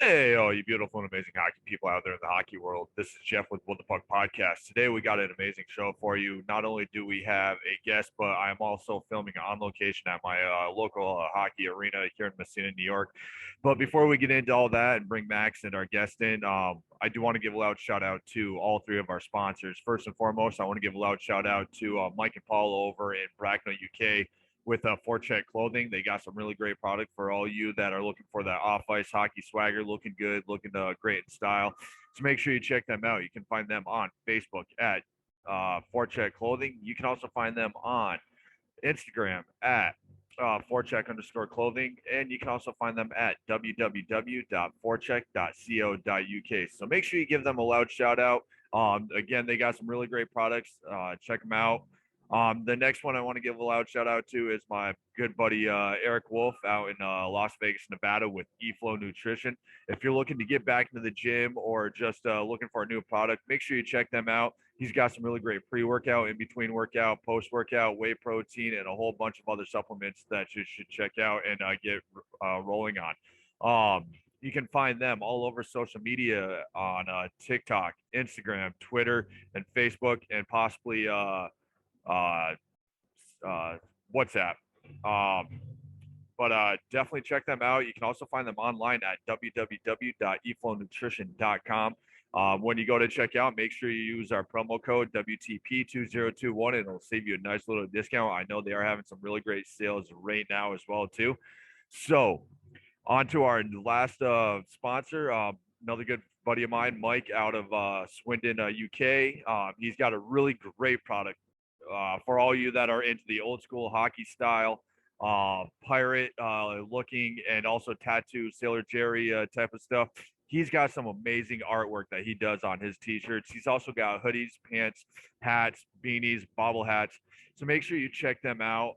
Hey, all you beautiful and amazing hockey people out there in the hockey world. This is Jeff with What the Puck Podcast. Today we got an amazing show for you. Not only do we have a guest, but I am also filming on location at my local hockey arena here in Messina, New York. But before we get into all that and bring Max and our guest in, I do want to give a loud shout out to all three of our sponsors. First and foremost, I want to give a loud shout out to Mike and Paul over in Bracknell, UK, with Forecheck Clothing. They got some really great product for all you that are looking for that off-ice hockey swagger, looking good, looking great in style. So make sure you check them out. You can find them on Facebook at Forecheck Clothing. You can also find them on Instagram at forecheck_clothing, and you can also find them at www.forecheck.co.uk. So make sure you give them a loud shout out. Again, they got some really great products. Check them out. The next one I want to give a loud shout out to is my good buddy Eric Wolf out in Las Vegas, Nevada with eFlow Nutrition. If you're looking to get back into the gym or just looking for a new product, make sure you check them out. He's got some really great pre-workout, in-between workout, post-workout, whey protein, and a whole bunch of other supplements that you should check out and get rolling on. You can find them all over social media on TikTok, Instagram, Twitter, and Facebook, and possibly WhatsApp. But definitely check them out. You can also find them online at www.eflownutrition.com. When you go to check out, make sure you use our promo code WTP2021 and it'll save you a nice little discount. I know they are having some really great sales right now as well too. So on to our last sponsor, another good buddy of mine, Mike out of Swindon, UK. He's got a really great product for all you that are into the old school hockey style, pirate looking, and also tattoo Sailor Jerry type of stuff. He's got some amazing artwork that he does on his t-shirts. He's also got hoodies, pants, hats, beanies, bobble hats. So make sure you check them out.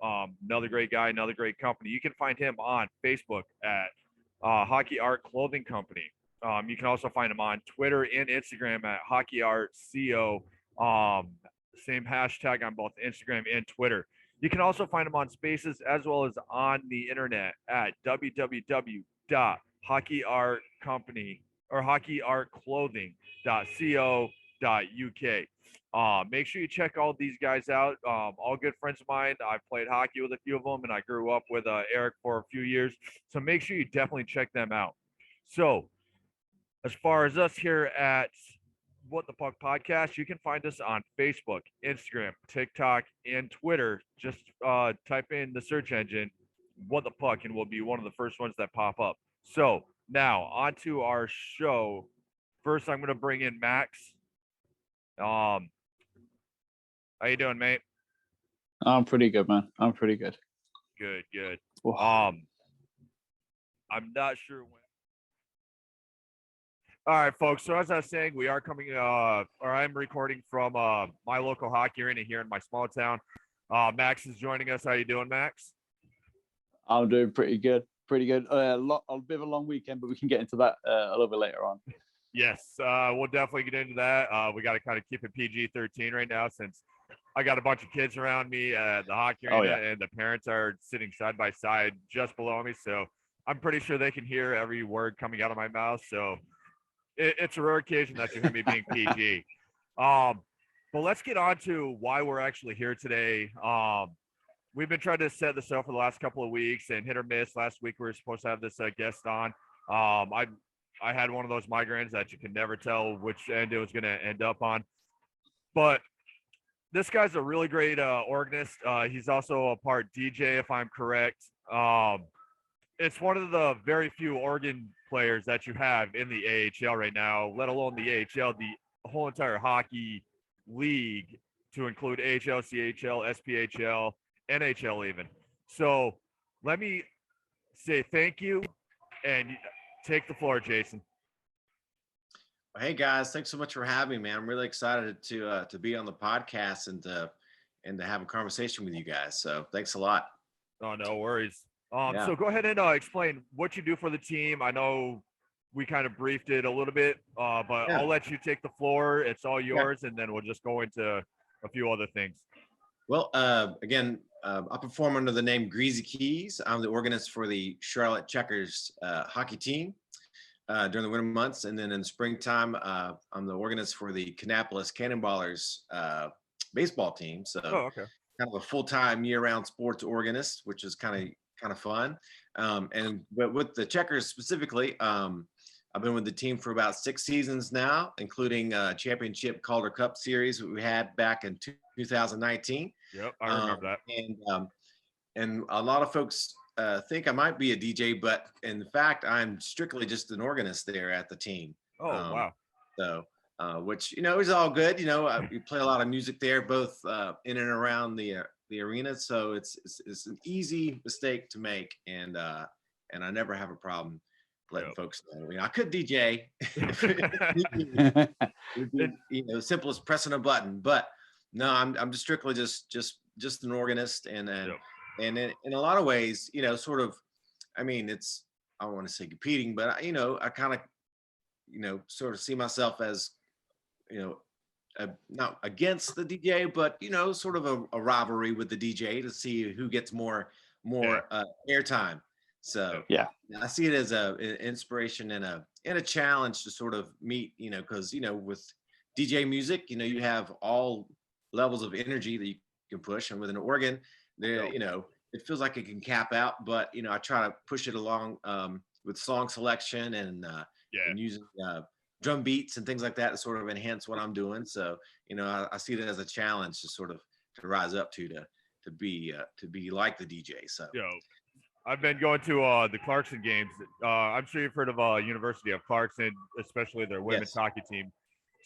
Another great guy, another great company. You can find him on Facebook at Hockey Art Clothing Company. You can also find him on Twitter and Instagram at Hockey Art Co. Same hashtag on both Instagram and Twitter. You can also find them on Spaces as well as on the internet at www.hockeyartcompany or hockeyartclothing.co.uk. Make sure you check all these guys out. All good friends of mine. I've played hockey with a few of them, and I grew up with Eric for a few years. So make sure you definitely check them out. So as far as us here at What the Puck Podcast, you can find us on Facebook, Instagram, TikTok, and Twitter. Just type in the search engine What the Puck and we'll be one of the first ones that pop up. So now on to our show. First, I'm going to bring in Max. How you doing, mate? I'm pretty good, man. I'm pretty good. Good. Oof. I'm not sure when. All right, folks. So as I was saying, we are coming, or I'm recording from my local hockey arena here in my small town. Max is joining us. How you doing, Max? I'm doing pretty good. A bit of a long weekend, but we can get into that a little bit later on. Yes, we'll definitely get into that. We got to kind of keep it PG-13 right now since I got a bunch of kids around me at the hockey arena, and the parents are sitting side by side just below me. So I'm pretty sure they can hear every word coming out of my mouth. So it's a rare occasion that you hear me being PG. But let's get on to why we're actually here today. We've been trying to set this up for the last couple of weeks and hit or miss. Last week we were supposed to have this guest on. I had one of those migraines that you can never tell which end it was going to end up on. But this guy's a really great organist. He's also a part DJ, if I'm correct. It's one of the very few organ players that you have in the AHL right now, let alone the AHL, the whole entire hockey league, to include AHL, CHL, SPHL, NHL even. So let me say thank you and take the floor, Jason. Hey guys, thanks so much for having me, man. I'm really excited to be on the podcast and to have a conversation with you guys. So thanks a lot. Oh, no worries. So go ahead and explain what you do for the team. I know we kind of briefed it a little bit, but I'll let you take the floor. It's all yours, and then we'll just go into a few other things. Well, again, I perform under the name GreazyKeyz. I'm the organist for the Charlotte Checkers hockey team. during the winter months, and then in the springtime, I'm the organist for the Kannapolis Cannonballers baseball team. So okay. kind of a full-time year-round sports organist, which is kind of fun. But with the Checkers specifically, I've been with the team for about 6 seasons now, including championship Calder Cup series we had back in 2019. Yep, I remember that. And a lot of folks think I might be a DJ, but in fact, I'm strictly just an organist there at the team. Oh, wow. So, which, is all good. We play a lot of music there, both in and around the arena. So it's an easy mistake to make. And I never have a problem letting folks know. I could DJ. Simple as pressing a button, but no, I'm just strictly just an organist. And in a lot of ways, sort of, it's, I don't want to say competing, but I kind of, sort of see myself as, not against the DJ, but sort of a rivalry with the DJ to see who gets more airtime. So yeah, I see it as an inspiration and a challenge to sort of meet, because with DJ music, you have all levels of energy that you can push, and with an organ, there, it feels like it can cap out, but I try to push it along with song selection and using drum beats and things like that to sort of enhance what I'm doing. So I see it as a challenge to sort of to rise up to be like the DJ. So I've been going to the Clarkson games. I'm sure you've heard of University of Clarkson, especially their women's hockey team.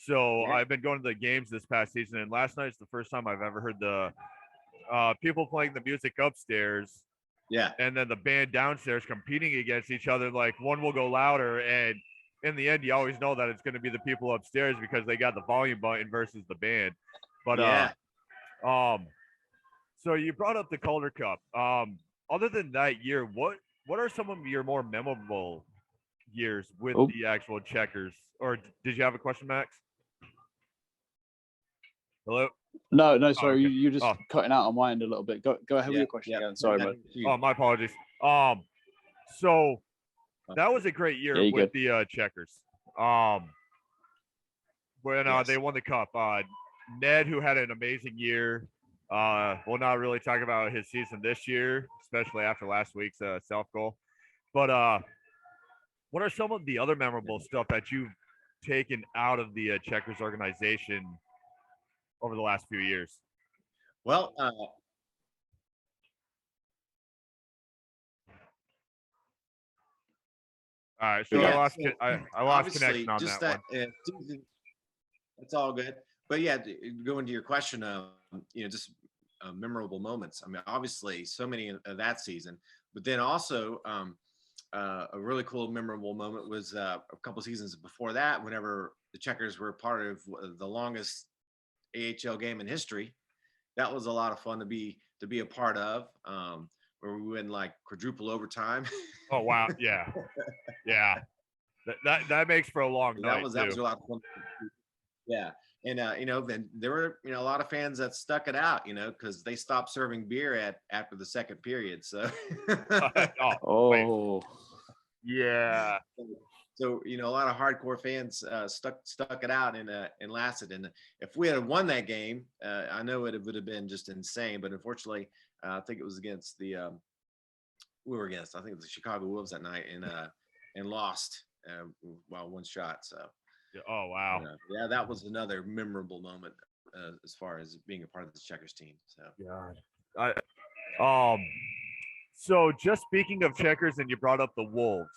So I've been going to the games this past season, and last night's the first time I've ever heard the people playing the music upstairs. Yeah. And then the band downstairs competing against each other. Like one will go louder, and in the end, you always know that it's going to be the people upstairs because they got the volume button versus the band. But so you brought up the Calder Cup. Other than that year, what are some of your more memorable years with the actual Checkers? Or did you have a question, Max? Hello? No, sorry, you just cutting out on my end a little bit. Go ahead with your question again. Sorry, man. Oh, my apologies. So that was a great year with the Checkers. When they won the cup, Ned, who had an amazing year. We'll not really talk about his season this year, especially after last week's self goal. But what are some of the other memorable stuff that you've taken out of the Checkers organization over the last few years? Well, all right, so I lost connection on that one. It's all good. But going to your question, just memorable moments. Obviously, so many of that season, but then also a really cool memorable moment was a couple seasons before that, whenever the Checkers were part of the longest AHL game in history. That was a lot of fun to be a part of. Where we went like quadruple overtime. Oh wow! Yeah. That makes for a long night. That was a lot of fun. Yeah, and then there were a lot of fans that stuck it out, because they stopped serving beer after the second period. So. Yeah. So a lot of hardcore fans stuck it out and lasted. And if we had won that game, I know it would have been just insane. But unfortunately, I think it was against I think it was the Chicago Wolves that night, and lost one shot. So. Oh wow. That was another memorable moment as far as being a part of the Checkers team. So. God. So just speaking of Checkers, and you brought up the Wolves.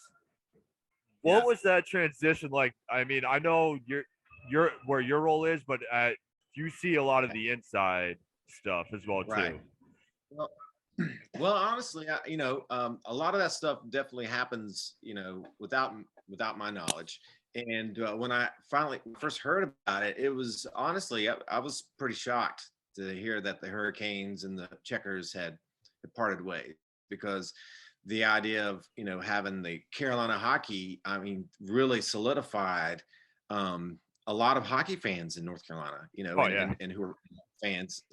What was that transition like? I know you're where your role is, but you see a lot of the inside stuff as well too. Right. Well, honestly, a lot of that stuff definitely happens, without my knowledge. And when I finally first heard about it, it was honestly, I was pretty shocked to hear that the Hurricanes and the Checkers had parted ways, because the idea of, having the Carolina hockey, really solidified a lot of hockey fans in North Carolina, and who are fans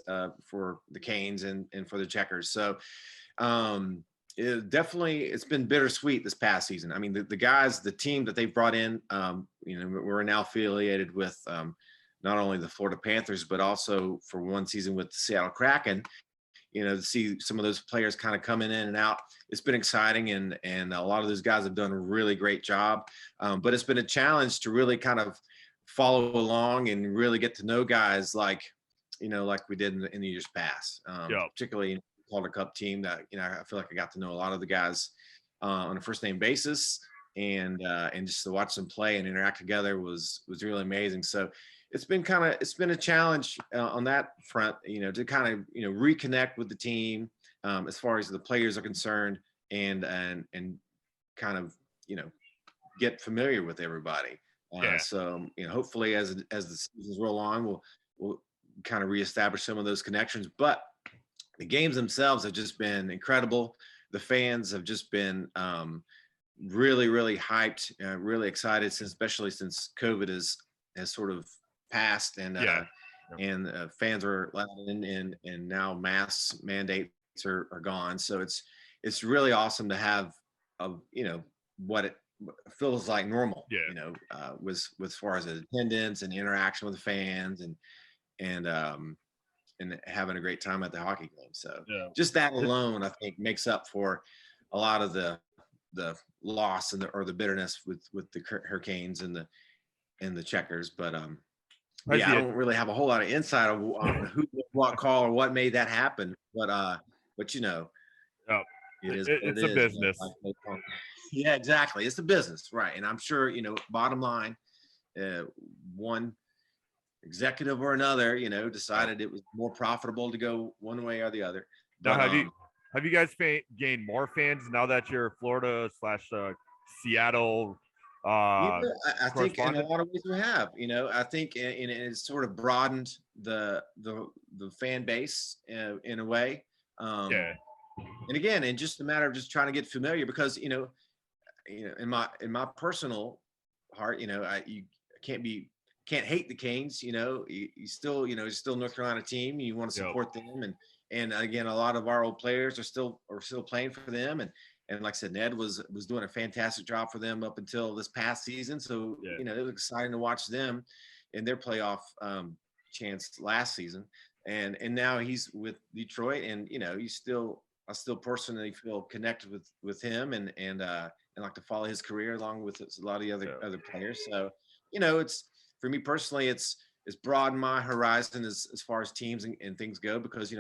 for the Canes and for the Checkers. So, It's been bittersweet this past season. I mean, the guys, the team that they've brought in, we're now affiliated with not only the Florida Panthers, but also for one season with the Seattle Kraken. To see some of those players kind of coming in and out, it's been exciting, and a lot of those guys have done a really great job. But it's been a challenge to really kind of follow along and really get to know guys like we did in the years past, particularly Calder Cup team that, I feel like I got to know a lot of the guys on a first name basis, and just to watch them play and interact together was really amazing. So it's been a challenge on that front, to kind of, reconnect with the team as far as the players are concerned, and kind of, get familiar with everybody. So, hopefully as the seasons roll on, we'll kind of reestablish some of those connections. But the games themselves have just been incredible. The fans have just been really, really hyped, really excited, especially since COVID has sort of passed, and fans are allowed in, and now mask mandates are gone. So it's really awesome to have what it feels like normal. Was as far as attendance and interaction with the fans, and having a great time at the hockey game. So just that alone, I think, makes up for a lot of the loss or the bitterness with the Hurricanes and the Checkers. But I don't really have a whole lot of insight on who what call or what made that happen. But it's a business. Yeah, exactly. It's a business, right? And I'm sure, bottom line, one executive or another, decided it was more profitable to go one way or the other. Now, have you guys gained more fans now that you're Florida / Seattle? I think in a lot of ways we have. I think it's sort of broadened the fan base in a way. And again, and just a matter of just trying to get familiar, because in my personal heart, you can't hate the Canes. You still still North Carolina team. You want to support them, and again, a lot of our old players are still playing for them, and like I said, Ned was doing a fantastic job for them up until this past season. So it was exciting to watch them in their playoff chance last season, and now he's with Detroit, and I still personally feel connected with him, and like to follow his career along with a lot of the other players. So it's, for me personally, it's broadened my horizon as far as teams and things go, because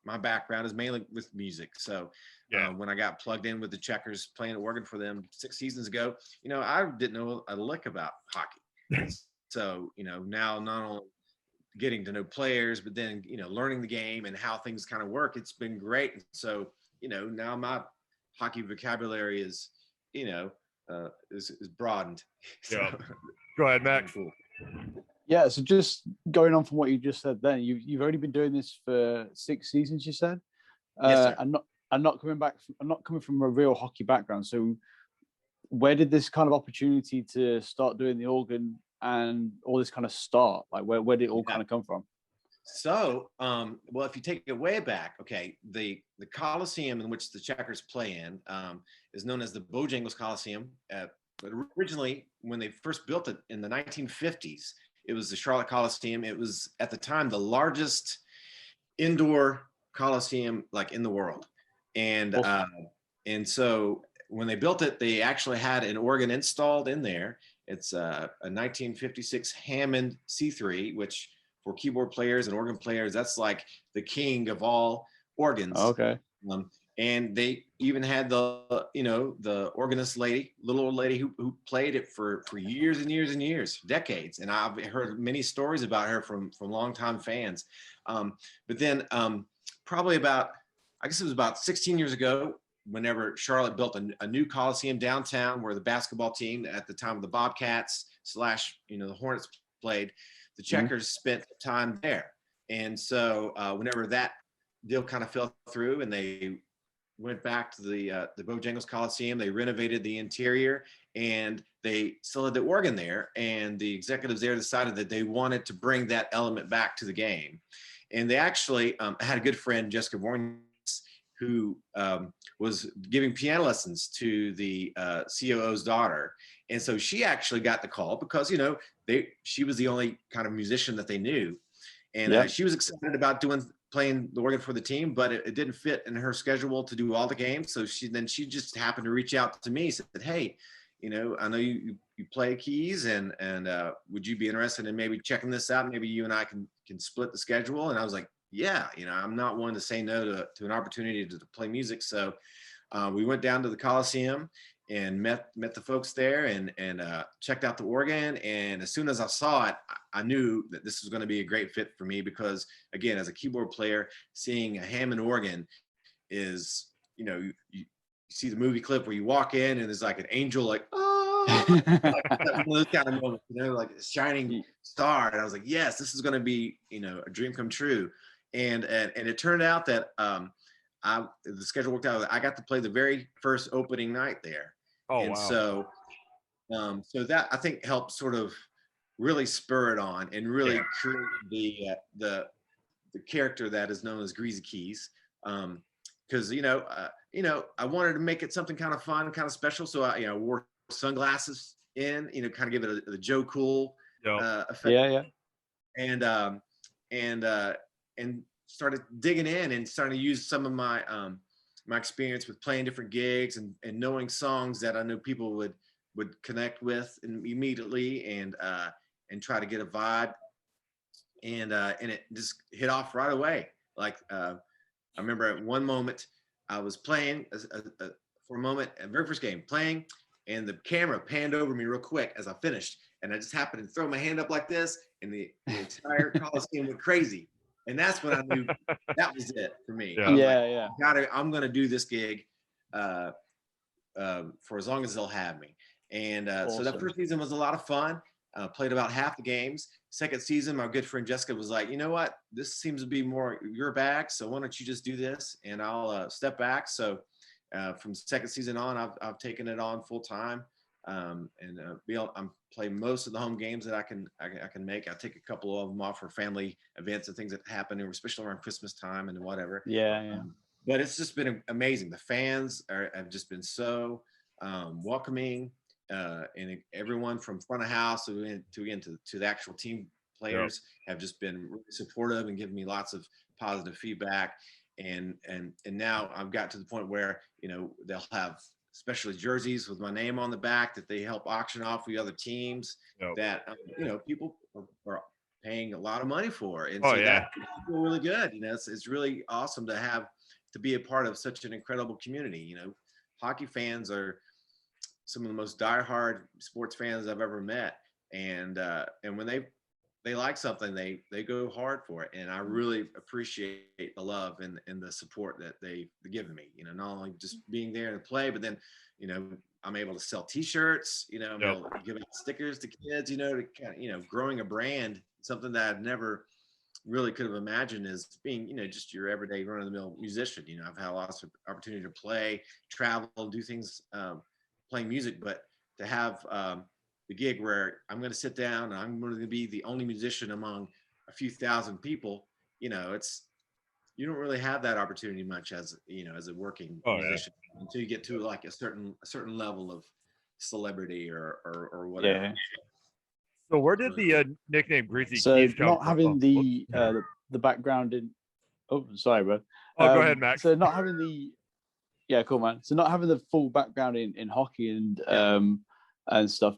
my background is mainly with music. So when I got plugged in with the Checkers playing at Oregon for them 6 seasons ago, I didn't know a lick about hockey. So now not only getting to know players, but then learning the game and how things kind of work, it's been great. So now my hockey vocabulary is broadened. So, go ahead, Max. Cool. Yeah, so just going on from what you just said then, you've already been doing this for 6 seasons, you said? Yes, sir. I'm not coming from a real hockey background. So where did this kind of opportunity to start doing the organ and all this kind of start? Like where did it all kind of come from? So, well, if you take it way back, okay, the Coliseum in which the Checkers play in is known as the Bojangles Coliseum. But originally, when they first built it in the 1950s, it was the Charlotte Coliseum. It was at the time the largest indoor Coliseum in the world, and so when they built it, they actually had an organ installed in there. It's a 1956 Hammond C3, which for keyboard players and organ players, that's like the king of all organs. Okay. And they even had the organist lady, little old lady who played it for years and years and years, decades. And I've heard many stories about her from longtime fans. But then probably I guess it was about 16 years ago, whenever Charlotte built a new Coliseum downtown where the basketball team at the time of the Bobcats / the Hornets played, the Checkers spent time there. And so whenever that deal kind of fell through and they went back to the Bojangles Coliseum, they renovated the interior and they still had the organ there. And the executives there decided that they wanted to bring that element back to the game. And they actually, I had a good friend, Jessica Vorn, who was giving piano lessons to the COO's daughter. And so she actually got the call because, you know, she was the only kind of musician that they knew. And she was excited about playing the organ for the team, but it didn't fit in her schedule to do all the games. So she just happened to reach out to me, said, hey, you know, I know you play keys, and would you be interested in maybe checking this out? Maybe you and I can split the schedule. And I was like, yeah, you know, I'm not one to say no to an opportunity to play music. So we went down to the Coliseum and met the folks there, and checked out the organ. And as soon as I saw it, I knew that this was going to be a great fit for me, because again, as a keyboard player, seeing a Hammond organ is, you know, you see the movie clip where you walk in and there's like an angel, like, oh, like one of those kind of moments, you know, like a shining star. And I was like, yes, this is going to be, you know, a dream come true. And it turned out that the schedule worked out. I got to play the very first opening night there. Oh, and wow. So that I think helped sort of really spur it on and really create the character that is known as GreazyKeyz. Because you know, I wanted to make it something kind of fun, kind of special. So I, you know, wore sunglasses in, you know, kind of give it the Joe Cool effect. And started digging in and starting to use some of my my experience with playing different gigs and knowing songs that I know people would connect with immediately, and try to get a vibe. And it just hit off right away. Like I remember at one moment I was playing for a moment, a very first game playing, and the camera panned over me real quick as I finished, and I just happened to throw my hand up like this, and the entire Coliseum went crazy. And that's when I knew that was it for me. I'm gonna do this gig for as long as they'll have me. And awesome. So that first season was a lot of fun. Played about half the games. Second season, my good friend Jessica was like, you know what? This seems to be more your bag, so why don't you just do this, and I'll step back. So from second season on, I've taken it on full time, and I'm playing most of the home games that I can make. I take a couple of them off for family events and things that happen, especially around Christmas time and whatever. But it's just been amazing. The fans have just been so welcoming. And everyone from front of house to the actual team players have just been really supportive and giving me lots of positive feedback. And now I've got to the point where, you know, they'll have especially jerseys with my name on the back that they help auction off with other teams that, you know, people are paying a lot of money for. And so that feel really good. You know, it's really awesome to be a part of such an incredible community. You know, hockey fans are some of the most diehard sports fans I've ever met. And when they like something, they go hard for it. And I really appreciate the love and the support that they've given me, you know, not only just being there to play, but then, you know, I'm able to sell t-shirts, you know, I'm able to give out stickers to kids, you know, to kind of, you know, growing a brand, something that I've never really could have imagined as being, you know, just your everyday run-of-the-mill musician. You know, I've had lots of opportunity to play, travel, do things, playing music, but to have the gig where I'm going to sit down and I'm going to be the only musician among a few thousand people, you know, you don't really have that opportunity much as, you know, as a working musician until you get to like a certain level of celebrity or whatever. So where did the nickname GreazyKeyz come from? Not having the background in. Oh, sorry, bro. Go ahead, Max. So not having the. Yeah, cool, man. So not having the full background in hockey and stuff.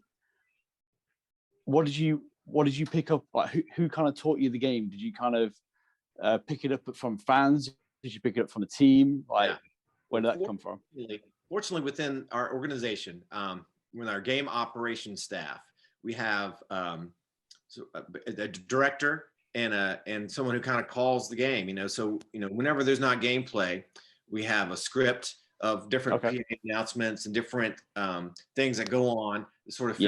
What did you pick up? Like, who kind of taught you the game? Did you kind of pick it up from fans? Did you pick it up from the team? Like, where did that come from? Fortunately, within our organization, with our game operations staff, we have a director and someone who kind of calls the game. You know, so you know, whenever there's not gameplay, we have a script of different announcements and different things that go on, sort of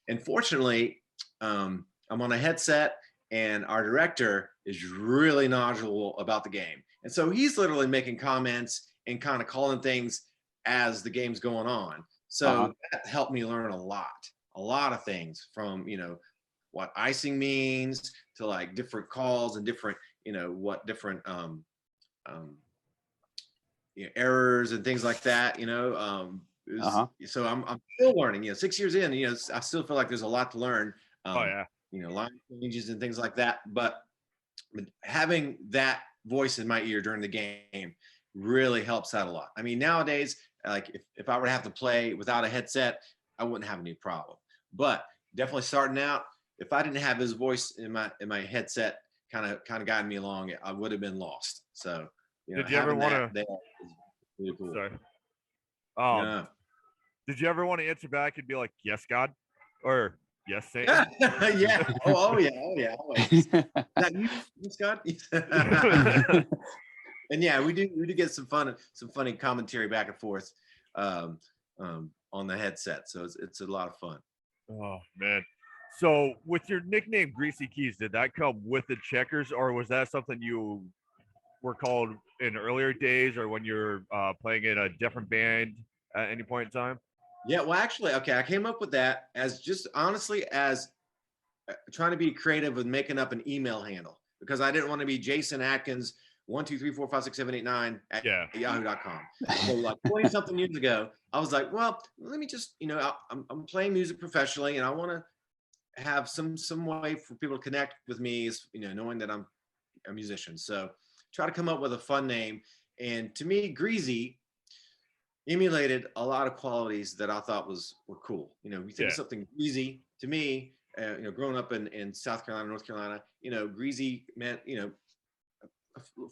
And fortunately, I'm on a headset, and our director is really knowledgeable about the game, and so he's literally making comments and kind of calling things as the game's going on. So that helped me learn a lot of things, from, you know, what icing means to like different calls and different, you know, what different errors and things like that. So I'm still learning. 6 years in, I still feel like there's a lot to learn. Oh yeah. Line changes and things like that. But having that voice in my ear during the game really helps out a lot. I mean, nowadays, like if I were to have to play without a headset, I wouldn't have any problem. But definitely starting out, if I didn't have his voice in my headset, kind of guiding me along, I would have been lost. So, did you ever want to? Really cool. Sorry. Yeah. Did you ever want to answer back and be like, "Yes, God," or "Yes, Satan"? Yeah. Oh yeah. Always. Is that you, Scott? And yeah, we do get some funny commentary back and forth on the headset. So it's a lot of fun. Oh man. So with your nickname GreazyKeyz, did that come with the Checkers, or was that something you were called in earlier days, or when you're playing in a different band at any point in time? Yeah, well, actually, okay, I came up with that as just honestly as trying to be creative with making up an email handle, because I didn't want to be Jason Atkins 123456789 at yahoo.com. So like 20 something years ago, I was like, well, let me just, I'm playing music professionally, and I want to have some way for people to connect with me, knowing that I'm a musician. So try to come up with a fun name. And to me, Greasy emulated a lot of qualities that I thought were cool. We think of something greasy. To me, growing up in South Carolina, North Carolina, greasy meant, a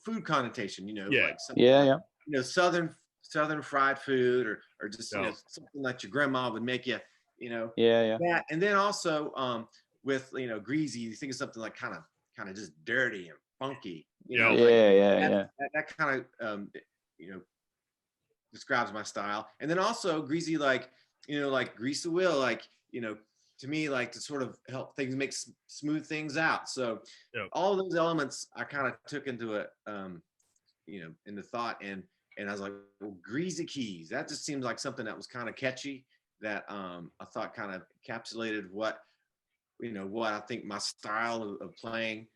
food connotation, like something, southern fried food, or just something that your grandma would make you, that. And then also with greasy, you think of something like kind of just dirty and funky, that kind of describes my style. And then also greasy, like like grease the wheel, like to me, like to sort of help things make smooth things out. So all of those elements I kind of took into it, into thought, and I was like, well, GreazyKeyz, that just seemed like something that was kind of catchy, that I thought kind of encapsulated what I think my style of playing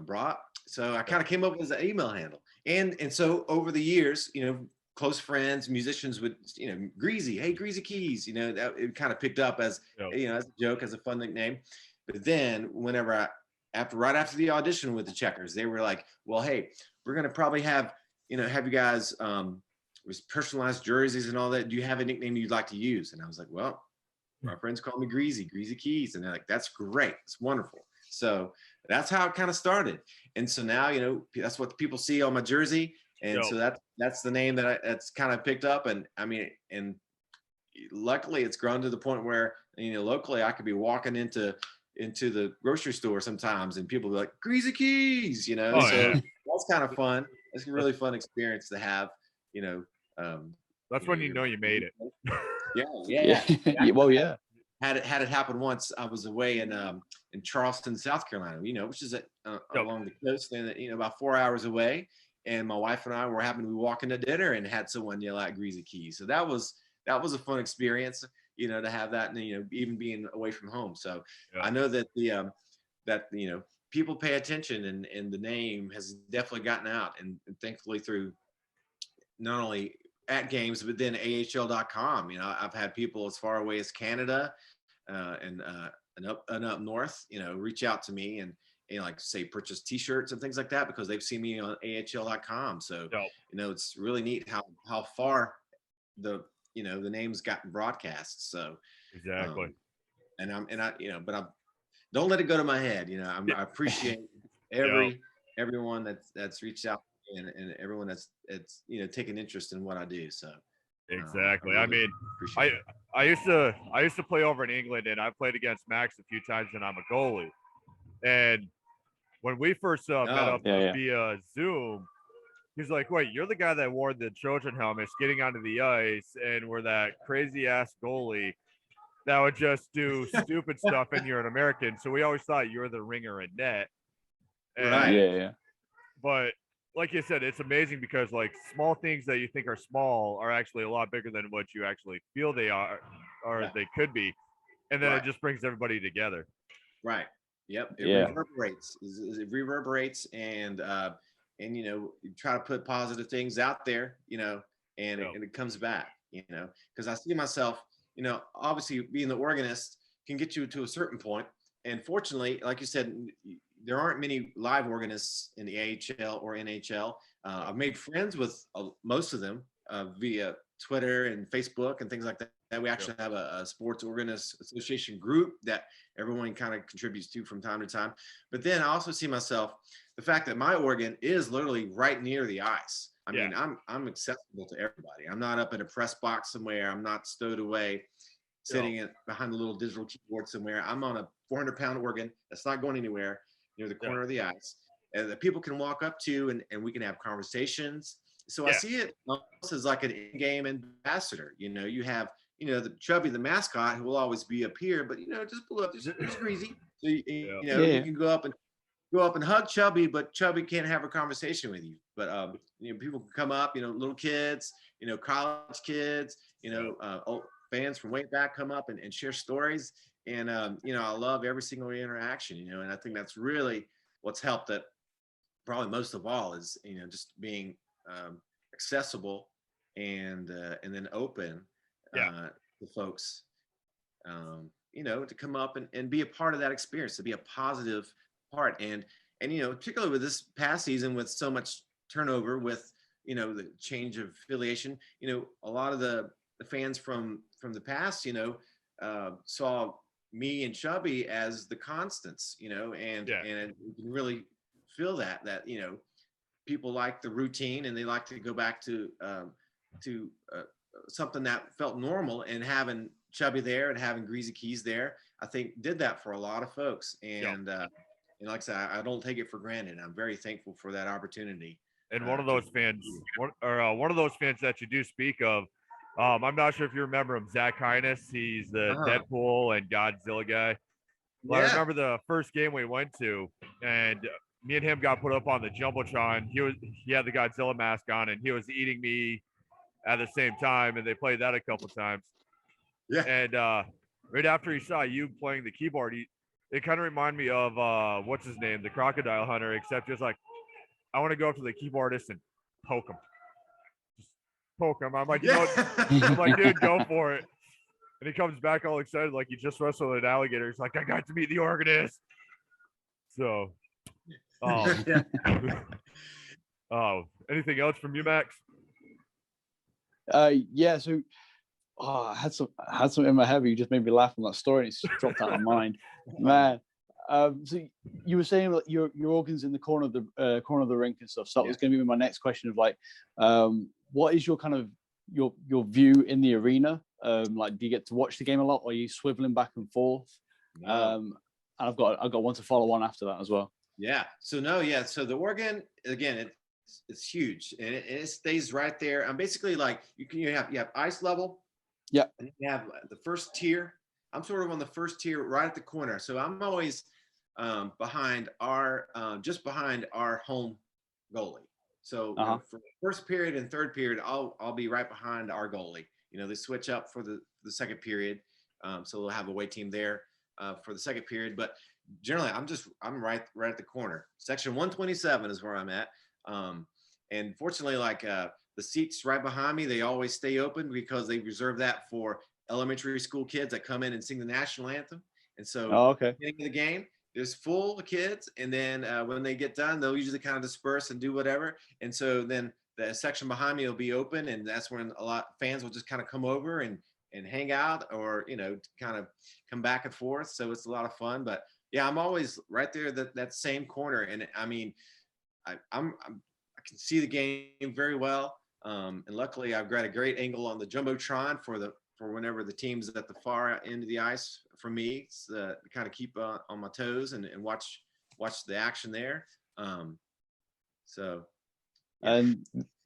brought. So I kind of came up with an email handle, and so over the years, close friends, musicians would, Greasy, hey, GreazyKeyz, that it kind of picked up as, as a joke, as a fun nickname. But then whenever right after the audition with the Checkers, they were like, well, hey, we're going to probably have you guys with personalized jerseys and all that. Do you have a nickname you'd like to use? And I was like, well, my friends call me GreazyKeyz. And they're like, that's great. It's wonderful. So that's how it kind of started. And so now, that's what people see on my jersey. And so that's the name that's kind of picked up. And I mean, and luckily it's grown to the point where, locally I could be walking into the grocery store sometimes and people be like, GreazyKeyz, so that's kind of fun. It's a really fun experience to have, that's when you made it. Yeah. Well, yeah. Had it happen once. I was away in Charleston, South Carolina, which is along the coast, and about 4 hours away. And my wife and I were happened to be walking to dinner and had someone yell out GreazyKeyz. So that was a fun experience, to have that, and even being away from home. So I know that people pay attention, and the name has definitely gotten out, and thankfully through not only at games, but then AHL.com. I've had people as far away as Canada and up north, reach out to me and like say purchase T-shirts and things like that because they've seen me on AHL.com. So it's really neat how far the name's gotten broadcast. So exactly. But I don't let it go to my head. I appreciate everyone that's reached out and everyone that's taken interest in what I do. So exactly. I mean, I used to play over in England, and I played against Max a few times, and I'm a goalie. And when we first met up via Zoom, he's like, wait, you're the guy that wore the Trojan helmet skating onto the ice and were that crazy ass goalie that would just do stupid stuff, and you're an American. So we always thought you were the ringer in net. And, right. But like you said, it's amazing because like small things that you think are small are actually a lot bigger than what you actually feel they are, or they could be. And then it just brings everybody together. Right. Yep. It reverberates, and you try to put positive things out there, and Yeah. it comes back, you know, because I see myself, you know, obviously being the organist can get you to a certain point. And fortunately, like you said, there aren't many live organists in the AHL or NHL. I've made friends with most of them via Twitter and Facebook and things like that. We actually have a sports organist association group that everyone kind of contributes to from time to time. But then I also see myself, the fact that my organ is literally right near the ice. I mean, I'm accessible to everybody. I'm not up in a press box somewhere. I'm not stowed away, sitting behind a little digital keyboard somewhere. I'm on a 400-pound organ that's not going anywhere near the corner of the ice, and that people can walk up to, and we can have conversations. So I see it almost as like an in-game ambassador. You know, you have, you know, the Chubby, the mascot, who will always be up here, but, you know, just below, just Greasy. So, you know, you can go up and hug Chubby, but Chubby can't have a conversation with you. But, you know, people can come up, you know, little kids, you know, college kids, you know, old fans from way back come up and share stories. And, you know, I love every single interaction, you know, and I think that's really what's helped it probably most of all is, you know, just being accessible and then open to folks, you know, to come up and be a part of that experience, to be a positive part. And, you know, particularly with this past season, with so much turnover, with, you know, the change of affiliation, you know, a lot of the fans from the past, you know, saw me and Chubby as the constants, you know, and you can really feel that, you know, people like the routine and they like to go back to something that felt normal, and having Chubby there and having GreazyKeyz there, I think did that for a lot of folks. And, and like I said, I don't take it for granted. I'm very thankful for that opportunity. And one of those fans, one of those fans that you do speak of, I'm not sure if you remember him, Zach Hines. He's the Deadpool and Godzilla guy. Well, I remember the first game we went to, and me and him got put up on the Jumbotron. He had the Godzilla mask on, and he was eating me at the same time, and they played that a couple times. Yeah. And right after he saw you playing the keyboard, it kind of reminded me of what's his name, the Crocodile Hunter, except just like, I want to go up to the keyboardist and poke him. Just poke him. I'm like, you know, I'm like, dude, go for it. And he comes back all excited, like he just wrestled an alligator. He's like, I got to meet the organist. So, anything else from you, Max? Yeah. So, I had some in my head, but you just made me laugh on that story, and it's just dropped out of my mind, man. So you were saying that your organ's in the corner of the rink and stuff. So that was going to be my next question of like, what is your kind of your view in the arena? Like, do you get to watch the game a lot, or are you swiveling back and forth? And I've got one to follow on after that as well. Yeah. So So the organ, again, it's huge, and it stays right there. I'm basically like, you have ice level. Yeah. And you have the first tier. I'm sort of on the first tier right at the corner. So I'm always behind just behind our home goalie. So you know, for the first period and third period, I'll be right behind our goalie. You know, they switch up for the second period. So they'll have a away team there for the second period. But generally, I'm right at the corner. Section 127 is where I'm at. And fortunately, like the seats right behind me, they always stay open because they reserve that for elementary school kids that come in and sing the national anthem. And so at the beginning of the game, it's full of kids. And then when they get done, they'll usually kind of disperse and do whatever. And so then the section behind me will be open. And that's when a lot of fans will just kind of come over and hang out, or, you know, kind of come back and forth. So it's a lot of fun. But yeah, I'm always right there, that same corner. And I mean, I can see the game very well. And luckily I've got a great angle on the Jumbotron for whenever the team's at the far end of the ice for me, to kind of keep on my toes and watch the action there. And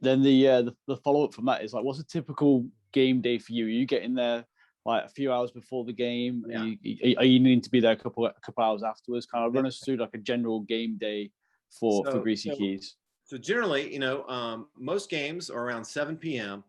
then the follow-up from that is like, what's a typical game day for you? Are you getting there like a few hours before the game? Yeah. Are you needing to be there a couple hours afterwards? Kind of run us through like a general game day for GreazyKeyz. So generally, you know, most games are around 7 p.m.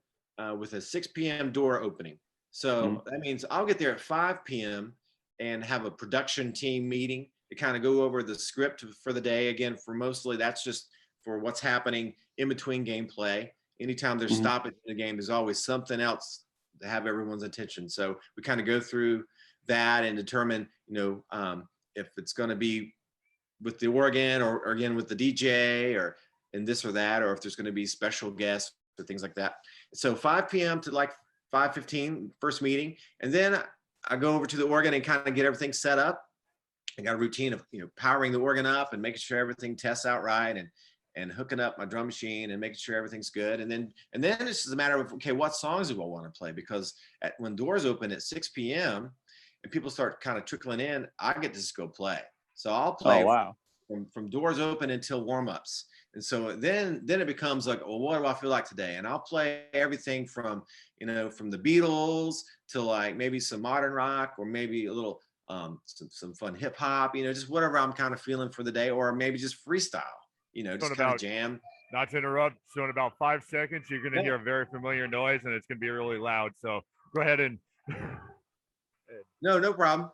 With a 6 p.m. door opening. So that means I'll get there at 5 p.m. and have a production team meeting to kind of go over the script for the day. Again, for mostly that's just for what's happening in between gameplay. anytime there's stoppage in the game, there's always something else to have everyone's attention. So we kind of go through that and determine, if it's going to be with the organ or again with the DJ or and this or that, or if there's going to be special guests or things like that. So 5 p.m. to like 5:15, first meeting, and then I go over to the organ and kind of get everything set up. I got a routine of powering the organ up and making sure everything tests out right, and hooking up my drum machine and making sure everything's good. And then it's just a matter of, okay, what songs do I want to play? Because when doors open at 6 p.m. and people start kind of trickling in, I get to just go play. So I'll play from doors open until warm-ups. And so then it becomes like, well, what do I feel like today? And I'll play everything from, from the Beatles to like maybe some modern rock, or maybe a little some fun hip hop, just whatever I'm kind of feeling for the day, or maybe just freestyle. Just kind of jam. Not to interrupt, so in about 5 seconds, you're going to hear a very familiar noise, and it's going to be really loud. So go ahead and. No problem.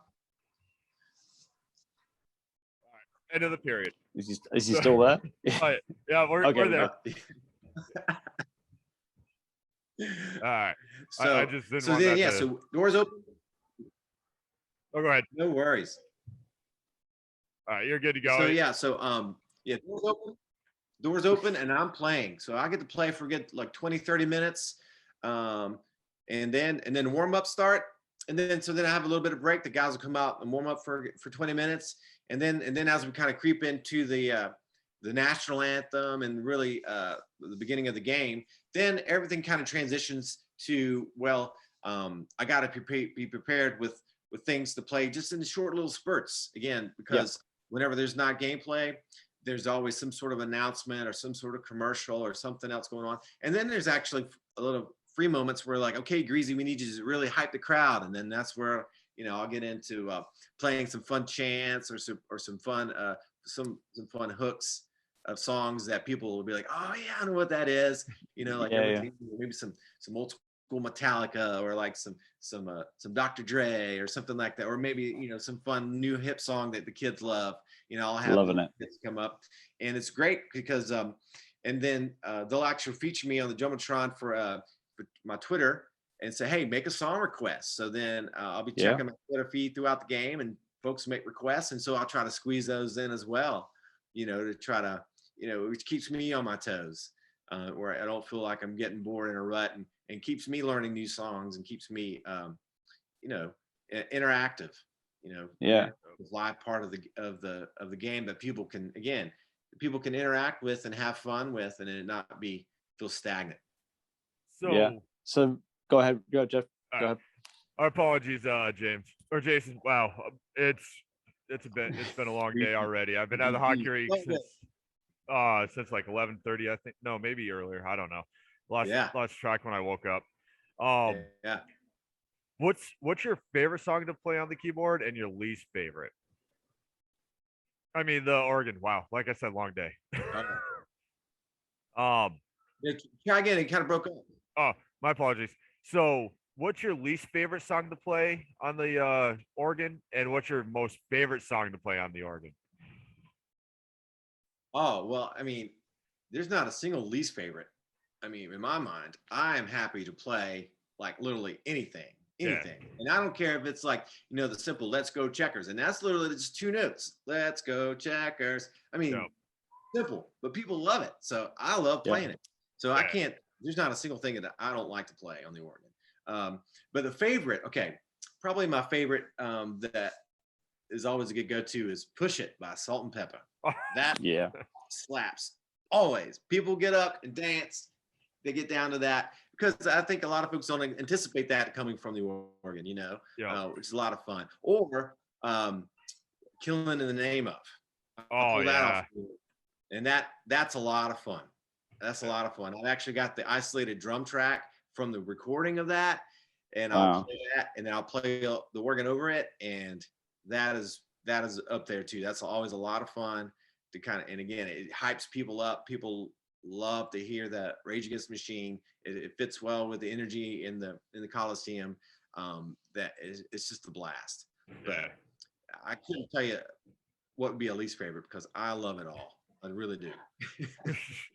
End of the period. Is he still there? Yeah, we're there. All right. So I just didn't want that so doors open. Oh, go ahead. No worries. All right, you're good to go. So doors open and I'm playing. So I get to play for like 20, 30 minutes. And then warm up start. And then I have a little bit of break. The guys will come out and warm up for 20 minutes. And then as we kind of creep into the national anthem and really the beginning of the game, then everything kind of transitions to, I got to be prepared with things to play just in the short little spurts again, because whenever there's not gameplay, there's always some sort of announcement or some sort of commercial or something else going on. And then there's actually a little free moments where like, okay, Greasy, we need you to really hype the crowd. And then that's where, I'll get into playing some fun chants or some fun, some fun hooks of songs that people will be like, oh yeah, I know what that is. Maybe some old school Metallica, or like some Dr. Dre or something like that, or maybe some fun new hip song that the kids love. I'll have loving it. Kids come up, and it's great because and then they'll actually feature me on the Jumbotron for my Twitter and say, hey, make a song request. So then I'll be checking my Twitter feed throughout the game, and folks make requests, and so I'll try to squeeze those in as well. To try to which keeps me on my toes, where I don't feel like I'm getting bored in a rut, and keeps me learning new songs and keeps me, interactive. Live part of the game that people can interact with and have fun with, and it not feel stagnant. So go ahead, Jeff. Go ahead. Our apologies, James or Jason. Wow, it's been a long day already. I've been out of the hockey rink since like 11:30, I think. No, maybe earlier. I don't know. Lost track when I woke up. What's your favorite song to play on the keyboard and your least favorite? I mean, the organ. Wow, like I said, long day. Try again. It kind of broke up. Oh, my apologies. So, what's your least favorite song to play on the organ, and what's your most favorite song to play on the organ? Oh, well, I mean, there's not a single least favorite. I mean, in my mind, I am happy to play like literally anything. And I don't care if it's like, the simple "Let's Go Checkers," and that's literally just 2 notes. Let's go checkers. I mean, simple, but people love it. So I love playing it. So I can't, there's not a single thing that I don't like to play on the organ. But the favorite, probably my favorite that is always a good go-to is "Push It" by Salt and Pepper. That slaps always. People get up and dance. They get down to that because I think a lot of folks don't anticipate that coming from the organ, which is a lot of fun. Or "Killing in the Name of." And that's a lot of fun. That's a lot of fun. I've actually got the isolated drum track from the recording of that, and I'll play that, and then I'll play the organ over it, and that is up there too. That's always a lot of fun to and again, it hypes people up. People love to hear that Rage Against the Machine. It fits well with the energy in the Coliseum. It's just a blast. But I couldn't tell you what would be a least favorite because I love it all. I really do.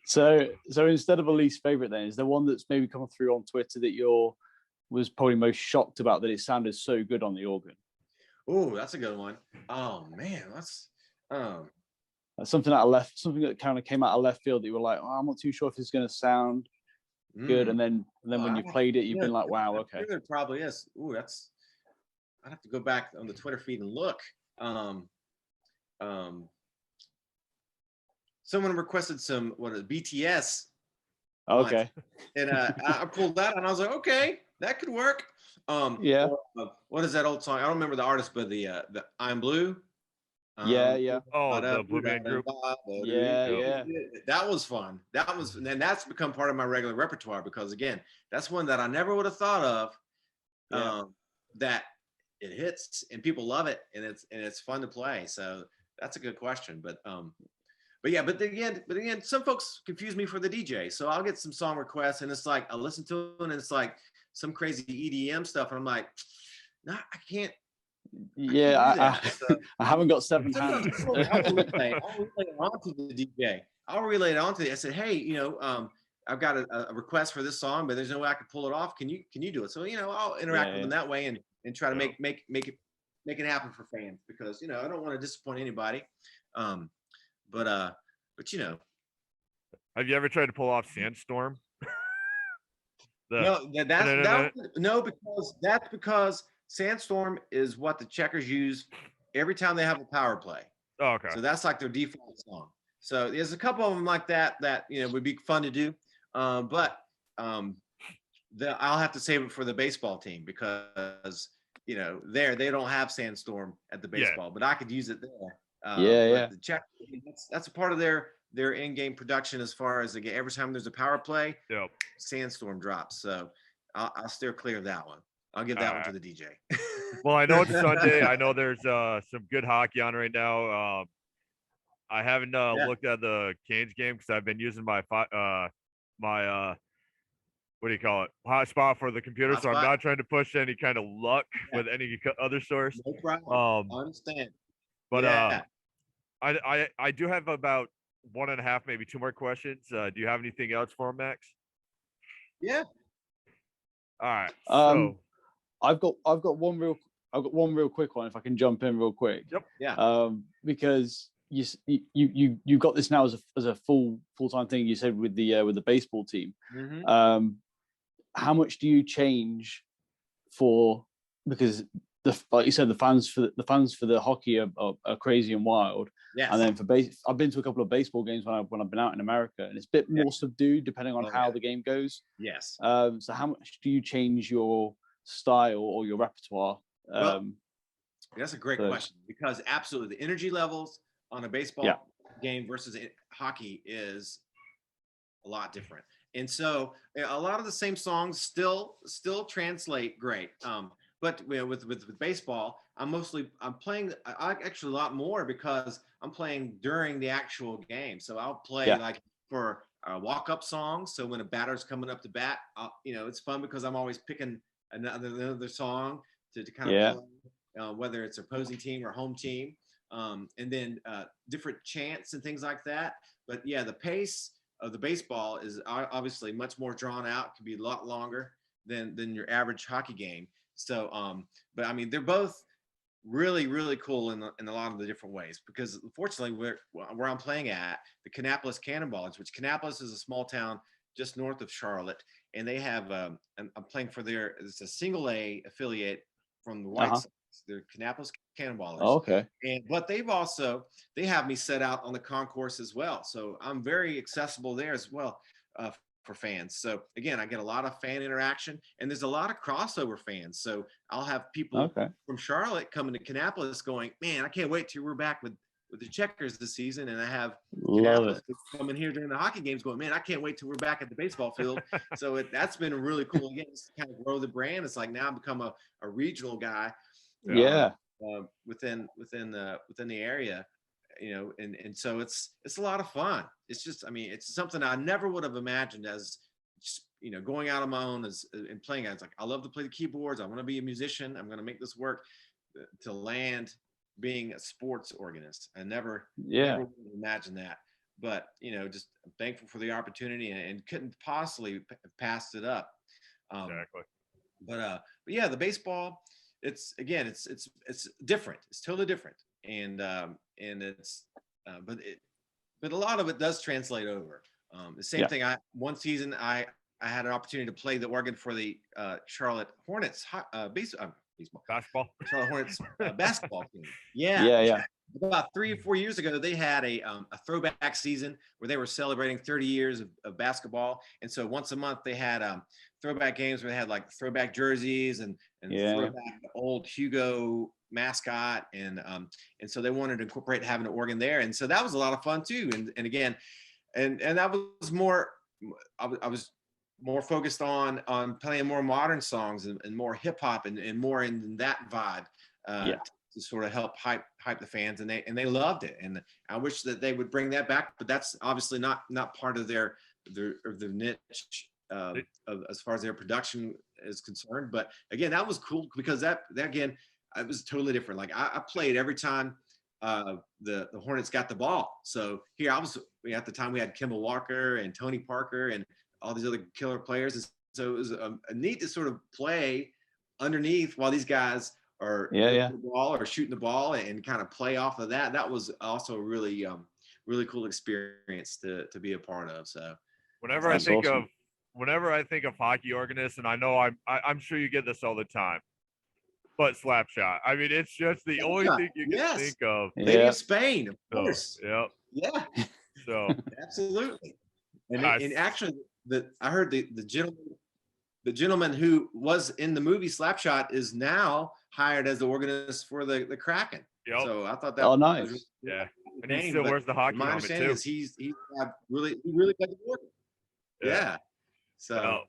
So instead of a least favorite, then is there one that's maybe come through on Twitter that was probably most shocked about that it sounded so good on the organ? Oh, that's a good one. Oh man, that's something that kind of came out of left field that you were like, oh, I'm not too sure if it's going to sound good, and then when you played it, you've been like, wow, okay. There probably is. Ooh, I'd have to go back on the Twitter feed and look. Someone requested some BTS. Okay. And I pulled that and I was like, okay, that could work. Yeah. What is that old song? I don't remember the artist, but the I'm Blue. Yeah. Oh, the Blue Man Group. Yeah. That was fun. And that's become part of my regular repertoire because again, that's one that I never would have thought of. That it hits and people love it and it's fun to play. So that's a good question. But again, some folks confuse me for the DJ. So I'll get some song requests and it's like I listen to it and it's like some crazy EDM stuff and I'm like, no, I can't. Yeah, I haven't got 7 hands. I'll relay it on to the DJ. I'll relay it on to the. I said, hey, I've got a request for this song, but there's no way I can pull it off. Can you do it? So I'll interact with them that way and try to make it happen for fans because I don't want to disappoint anybody. But have you ever tried to pull off Sandstorm? Because Sandstorm is what the Checkers use every time they have a power play. Oh, okay. So that's like their default song. So there's a couple of them like that would be fun to do. But I'll have to save it for the baseball team because they don't have Sandstorm at the baseball, but I could use it there. The Checkers, that's a part of their in-game production as far as every time there's a power play, Sandstorm drops. So I'll steer clear of that one. I'll give that one to the DJ. Well, I know it's Sunday. I know there's some good hockey on right now. I haven't looked at the Canes game because I've been using my what do you call it, hotspot for the computer. So I'm not trying to push any kind of luck with any other source. No problem. I understand. But I do have about 1.5, maybe 2 more questions. Do you have anything else for him, Max? Yeah. All right. So I've got one real quick one if I can jump in real quick. Yep. Yeah. Because you got this now as a full-time thing. You said with the baseball team. Mm-hmm. How much do you change because like you said, the fans for the hockey are crazy and wild. Yes. And then I've been to a couple of baseball games when I've been out in America, and it's a bit more subdued depending on how the game goes. Yes. So how much do you change your style or your repertoire? That's a great question because absolutely the energy levels on a baseball game versus hockey is a lot different. And so a lot of the same songs still translate great. But with baseball, I'm playing actually a lot more because I'm playing during the actual game. So I'll play like for walk-up songs. So when a batter's coming up to bat, it's fun because I'm always picking another song to kind of play, whether it's opposing team or home team. And then different chants and things like that. But the pace of the baseball is obviously much more drawn out, can be a lot longer than your average hockey game. So, but I mean, they're both really, really cool in a lot of the different ways because unfortunately where I'm playing at, the Kannapolis Cannonballers, which Kannapolis is a small town just north of Charlotte. And they have, I'm playing for it's a single A affiliate from the White Sox. They're Kannapolis Cannonballers. Oh, okay. But they have me set out on the concourse as well. So I'm very accessible there as well for fans. So again, I get a lot of fan interaction and there's a lot of crossover fans. So I'll have people from Charlotte coming to Kannapolis going, man, I can't wait till we're back with the Checkers this season. And I have Kannapolis coming here during the hockey games going, man, I can't wait till we're back at the baseball field. So that's been really cool. Again, to kind of grow the brand. It's like now I've become a regional guy. Within the area, and so it's a lot of fun. It's just, I mean, it's something I never would have imagined as just, going out on my own and playing. I was like, I love to play the keyboards. I want to be a musician. I'm going to make this work. To land being a sports organist, I never would have imagined that. but just thankful for the opportunity and couldn't possibly have passed it up. Exactly. But yeah, the baseball, it's different. It's totally different, and it's but a lot of it does translate over. The same thing. One season I had an opportunity to play the organ for the Charlotte Hornets Basketball. Charlotte Hornets basketball team. Yeah. About 3 or 4 years ago, they had a throwback season where they were celebrating 30 years of basketball. And so once a month, they had throwback games where they had like throwback jerseys and throwback old Hugo mascot. And so they wanted to incorporate having an organ there. And so that was a lot of fun too. And again, and that was more, I was more focused on playing more modern songs and more hip hop and more in that vibe. To sort of help hype the fans, and they loved it, and I wish that they would bring that back, but that's obviously not part of their niche as far as their production is concerned. But again, that was cool because that again, it was totally different. Like I played every time the Hornets got the ball. So here I was at the time we had Kimball Walker and Tony Parker and all these other killer players, and so it was a neat to sort of play underneath while these guys or the ball or shooting the ball and kind of play off of that. That was also a really cool experience to be a part of. So whenever I think of hockey Organist, and I know I'm sure you get this all the time, but slap shot. I mean, it's just the only thing you can think of. Lady of Spain, of course. Yeah. So absolutely. And actually, I heard the gentleman who was in the movie Slapshot is now hired as the organist for the Kraken. Yep. So I thought that was nice. And he still wears the hockey my helmet understanding too. is he really got the organ. Yeah. So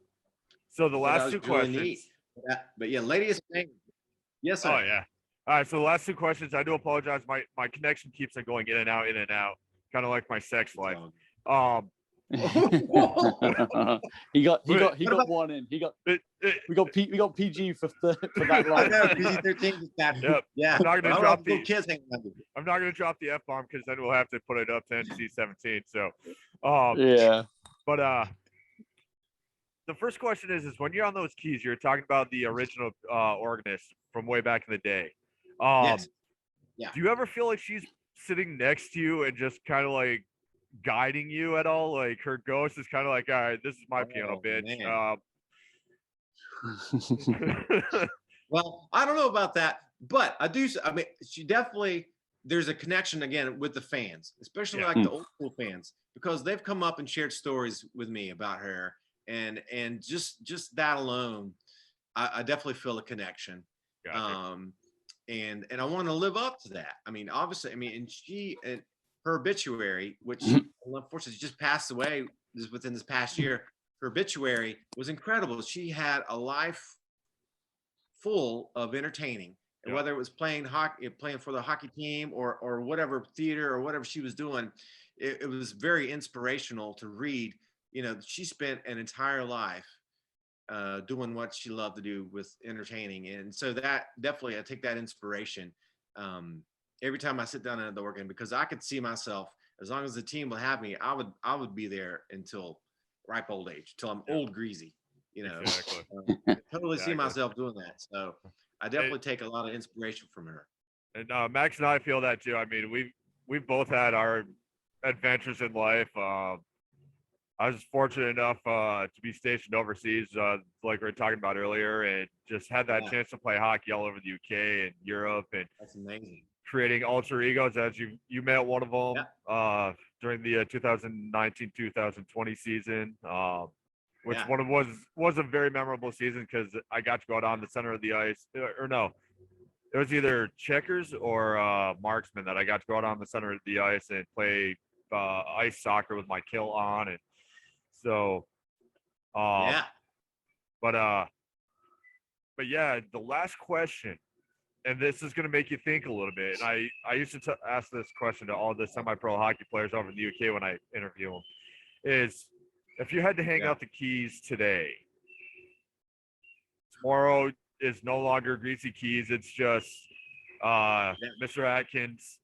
the last two questions. Really but yeah, Lady of Spain. Yes, sir. Oh yeah. All right. So the last two questions. I do apologize. My connection keeps on going in and out, kind of like my sex life. he got one in. We got PG for that line. PG-13. Yep. Yeah. I'm not gonna drop the kids hanging on. I'm not gonna drop the F-bomb because then we'll have to put it up to NC-17. So But the first question is when you're on those keys, you're talking about the original organist from way back in the day. Yes. Yeah. Do you ever feel like she's sitting next to you and just kind of like guiding you at all? Like her ghost is kind of like, all right, this is my piano, bitch. Well, I don't know about that, but I mean, she definitely, there's a connection again with the fans, especially like the old school fans, because they've come up and shared stories with me about her, and just that alone, I definitely feel a connection. Gotcha. And I want to live up to that. I mean, obviously, and her obituary, which unfortunately just passed away within this past year, her obituary was incredible. She had a life full of entertaining, and whether it was playing for the hockey team or whatever theater or whatever she was doing, it was very inspirational to read. She spent an entire life doing what she loved to do with entertaining, and so that definitely I take that inspiration every time I sit down at the organ, because I could see myself, as long as the team will have me, I would be there until ripe old age, till I'm old greasy. Exactly. I totally see myself doing that. So I definitely take a lot of inspiration from her. And Max and I feel that too. I mean, we've both had our adventures in life. I was fortunate enough to be stationed overseas, like we were talking about earlier, and just had that chance to play hockey all over the UK and Europe, and that's amazing. Creating alter egos, as you met one of them during the 2019-2020 season, which was a very memorable season because I got to go out on the center of the ice, or no, it was either checkers or marksman that I got to go out on the center of the ice and play ice soccer with my kill on, and so but yeah, the last question, and this is going to make you think a little bit, and I used to ask this question to all the semi-pro hockey players over in the UK when I interview them, is if you had to hang out the keys today, tomorrow is no longer GreazyKeyz, it's just Mr. Atkins.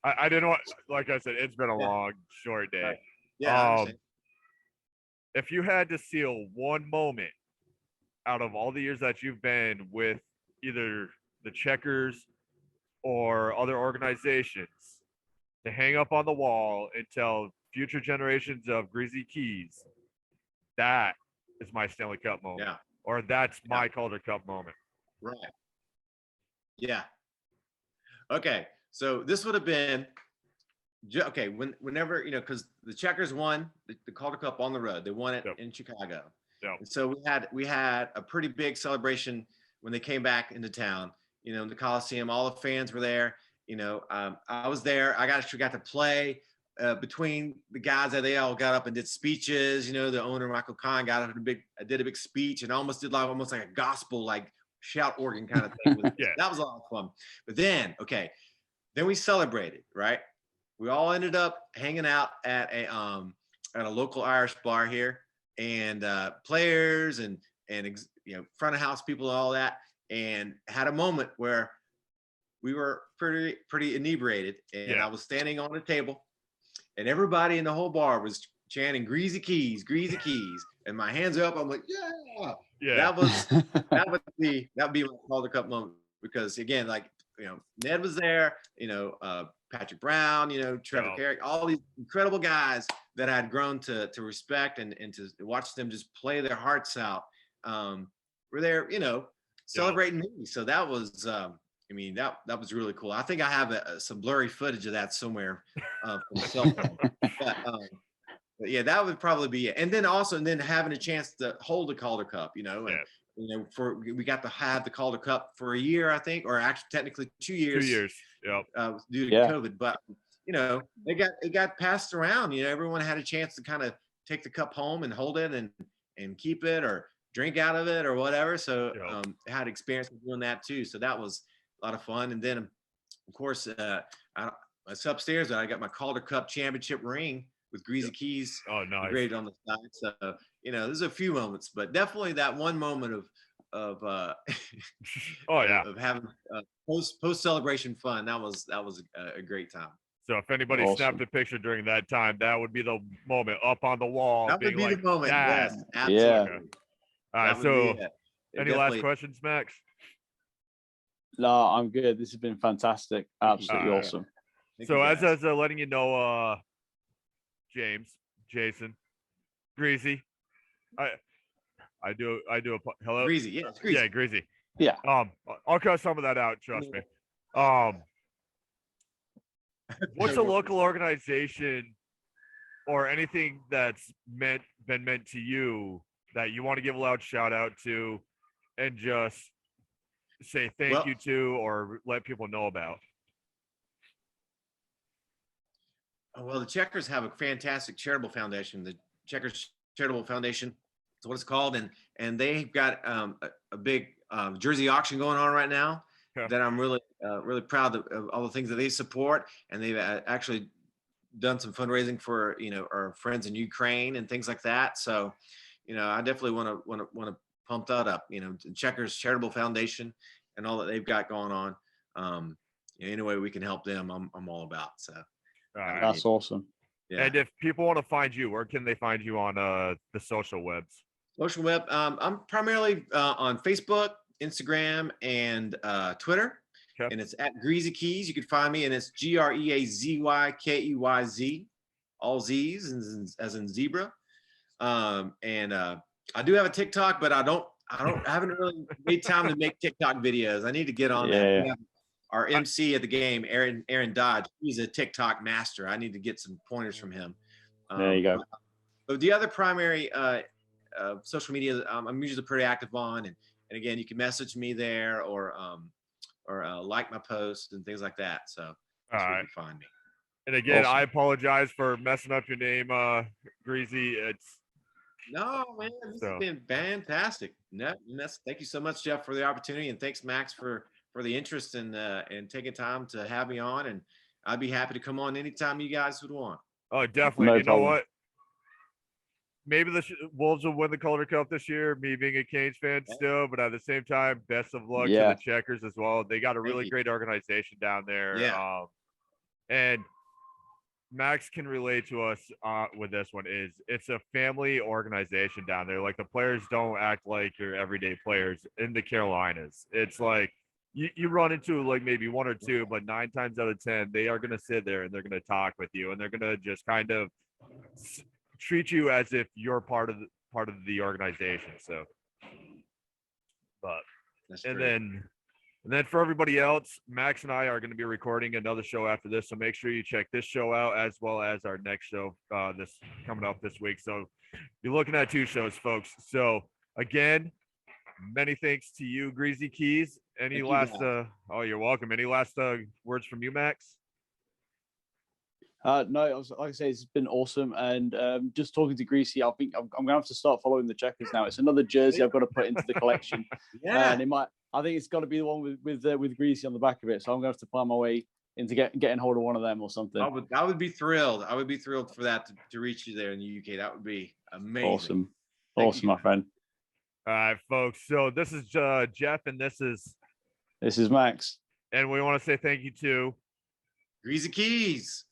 I didn't want, like I said, it's been a long, short day. Right. Yeah, I understand. If you had to seal one moment out of all the years that you've been with either the Checkers or other organizations to hang up on the wall and tell future generations of GreazyKeyz, that is my Stanley Cup moment. Yeah. Or that's my Calder Cup moment. Right. Yeah. Okay. So this would have been okay. Whenever, you know, because the Checkers won the Calder Cup on the road. They won it in Chicago. Yep. And so we had a pretty big celebration when they came back into town. You know, in the Coliseum, all the fans were there. You know, I was there. I actually got to play between the guys that they all got up and did speeches. You know, the owner Michael Kahn got up and did a big speech and almost did almost like a gospel like shout organ kind of thing. Yeah. That was a lot of fun. But then we celebrated, right? We all ended up hanging out at a local Irish bar here, and players and you know, front of house people and all that, and had a moment where we were pretty inebriated, and I was standing on the table, and everybody in the whole bar was chanting GreazyKeyz, GreazyKeyz, and my hands are up. I'm like, yeah. That would be my Calder Cup moment, because again, like, you know, Ned was there, you know, Patrick Brown, you know, Trevor Carrick, all these incredible guys that I had grown to respect and to watch them just play their hearts out. Were there, you know, celebrating me. So that was, I mean, that was really cool. I think I have some blurry footage of that somewhere from the cell phone. But yeah, that would probably be it. And then having a chance to hold the Calder Cup, you know, and you know, we got to have the Calder Cup for a year, I think, or actually technically 2 years. 2 years. Yep. Due to COVID, but you know, it got passed around. You know, everyone had a chance to kind of take the cup home and hold it and keep it or drink out of it or whatever. So I had experience with doing that too. So that was a lot of fun. And then of course, it's upstairs. I got my Calder Cup championship ring with GreazyKeyz engraved on the side. So, you know, there's a few moments, but definitely that one moment of of having post celebration fun. That was a great time. So if anybody snapped a picture during that time, that would be the moment up on the wall. That would be like, the moment. Dad. Yes, absolutely. Yeah. All right. So any last questions, Max? No, I'm good. This has been fantastic. Absolutely awesome. So as I was letting you know, Jason, Greasy, I do a hello. Greasy, yeah, it's Greasy. Yeah, Greasy. Yeah. I'll cut some of that out. Trust me. What's a local organization or anything that's been meant to you that you want to give a loud shout out to, and just say thank you to, or let people know about? Well, the Checkers have a fantastic charitable foundation. The Checkers Charitable Foundation is what it's called, and they've got a big jersey auction going on right now that I'm really proud of all the things that they support, and they've actually done some fundraising for, you know, our friends in Ukraine and things like that. So, you know, I definitely want to pump that up. You know, Checkers Charitable Foundation and all that they've got going on. Any way we can help them, I'm all about. So. That's awesome. Yeah. And if people want to find you, where can they find you on the social webs? Social web. I'm primarily on Facebook, Instagram, and Twitter. Okay. And it's at GreazyKeyz. You can find me, and it's GreazyKeyz, all Z's as in zebra. And I do have a TikTok, but I haven't really made time to make TikTok videos. I need to get on that. Yeah. Our MC at the game, Aaron Dodge, he's a TikTok master. I need to get some pointers from him. There you go. But the other primary social media I'm usually pretty active on, and again, you can message me there or like my posts and things like that. So that's where you can find me. And again, I apologize for messing up your name, Greasy. No, man, this has been fantastic. Thank you so much, Jeff, for the opportunity, and thanks, Max, for the interest and taking time to have me on, and I'd be happy to come on anytime you guys would want. Oh, definitely. You know what? Maybe the Wolves will win the Calder Cup this year, me being a Canes fan still, but at the same time, best of luck to the Checkers as well. They got a really great organization down there. Yeah. And Max can relate to us with this one. Is it's a family organization down there. Like the players don't act like your everyday players in the Carolinas. It's like you run into like maybe one or two, but 9 times out of 10 they are going to sit there and they're going to talk with you, and they're going to just kind of treat you as if you're part of the organization. So, but That's and great. then for everybody else, Max and I are going to be recording another show after this, so make sure you check this show out as well as our next show this coming up this week. So you're looking at 2 shows, folks. So again, many thanks to you, GreazyKeyz. Any last oh, you're welcome. Any last words from you, Max? No, like I say, it's been awesome. And just talking to Greasy, I think I'm going to have to start following the checkers now. It's another jersey I've got to put into the collection. Yeah. And I think it's got to be the one with Greasy on the back of it. So I'm going to have to find my way into getting hold of one of them or something. I would be thrilled. I would be thrilled for that to reach you there in the UK. That would be amazing. Awesome, my friend. All right, folks. So this is Jeff, and this is Max. And we want to say thank you to GreazyKeyz.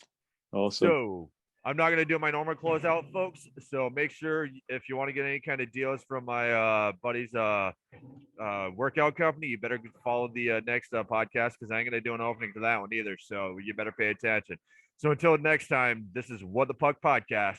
Awesome. So I'm not going to do my normal closeout, folks. So make sure if you want to get any kind of deals from my buddy's workout company, you better follow the next podcast, because I ain't going to do an opening to that one either. So you better pay attention. So until next time, this is What the Puck Podcast.